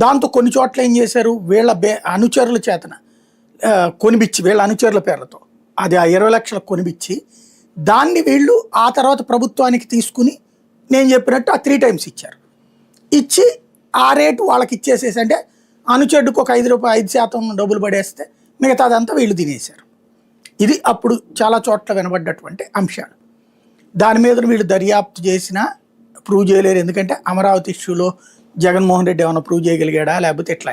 దాంతో కొన్ని చోట్ల ఏం చేశారు, వీళ్ళ అనుచరుల చేతన కొనిపిచ్చి, వీళ్ళ అనుచరుల పేర్లతో అది ఆ 20 లక్షలకు కొనిపిచ్చి, దాన్ని వీళ్ళు ఆ తర్వాత ప్రభుత్వానికి తీసుకుని నేను చెప్పినట్టు ఆ 3 times ఇచ్చారు. ఇచ్చి ఆ రేటు వాళ్ళకి ఇచ్చేసేసి, అంటే అనుచరుడికి ఒక 5% డబ్బులు పడేస్తే మిగతాదంతా వీళ్ళు తినేశారు. ఇది అప్పుడు చాలా చోట్ల వినబడ్డటువంటి అంశాలు. దాని మీద వీళ్ళు దర్యాప్తు చేసినా ప్రూవ్ చేయలేరు. ఎందుకంటే అమరావతి ఇష్యూలో జగన్మోహన్ రెడ్డి ఏమైనా ప్రూవ్ చేయగలిగాడా, లేకపోతే ఎట్లా.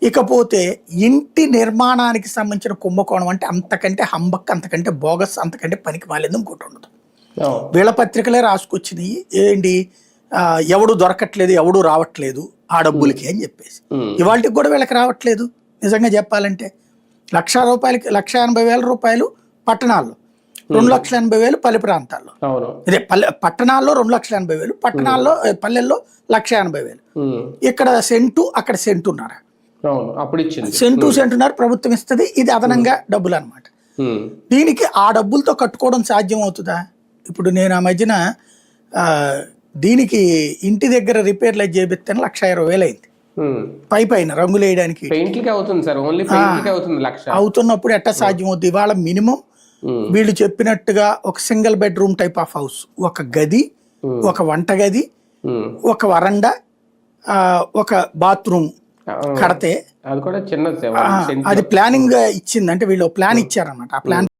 ఇకపోతే ఇంటి నిర్మాణానికి సంబంధించిన కుంభకోణం అంటే అంతకంటే హంబక్, అంతకంటే బోగస్, అంతకంటే పనికి మాలేదు ఇంకోటి ఉండదు. వీళ్ళ పత్రికలే రాసుకొచ్చినాయి ఏంటి, ఎవడు దొరకట్లేదు, ఎవడు రావట్లేదు ఆ డబ్బులకి అని చెప్పేసి. ఇవాళకి కూడా వీళ్ళకి రావట్లేదు. నిజంగా చెప్పాలంటే ₹1,00,000కి ₹1,80,000 పట్టణాల్లో, 2,80,000 పల్లె ప్రాంతాల్లో. ఇదే పట్టణాల్లో 2,80,000, పట్టణాల్లో పల్లెల్లో 1,80,000. ఇక్కడ సెంటు, అక్కడ సెంటున్నర. సెంటున్నర ప్రభుత్వం ఇస్తుంది. ఇది అదనంగా డబ్బులు అనమాట. దీనికి ఆ డబ్బులతో కట్టుకోవడం సాధ్యం అవుతుందా? ఇప్పుడు నేను ఆ మధ్యన దీనికి ఇంటి దగ్గర రిపేర్లు అది చేపిస్తే 1,20,000 అయింది. పైన రంగులు వేయడానికి అవుతున్నప్పుడు ఎట్టా సాధ్యం అవుతుంది? ఇవాళ మినిమం వీళ్ళు చెప్పినట్టుగా ఒక single bedroom type of house, ఒక గది, ఒక వంటగది, ఒక వరండా, ఒక బాత్రూమ్ కడితే, అది కూడా చిన్న అది ప్లానింగ్ ఇచ్చింది. అంటే వీళ్ళు ప్లాన్ ఇచ్చారన్నమాట. ఆ ప్లాన్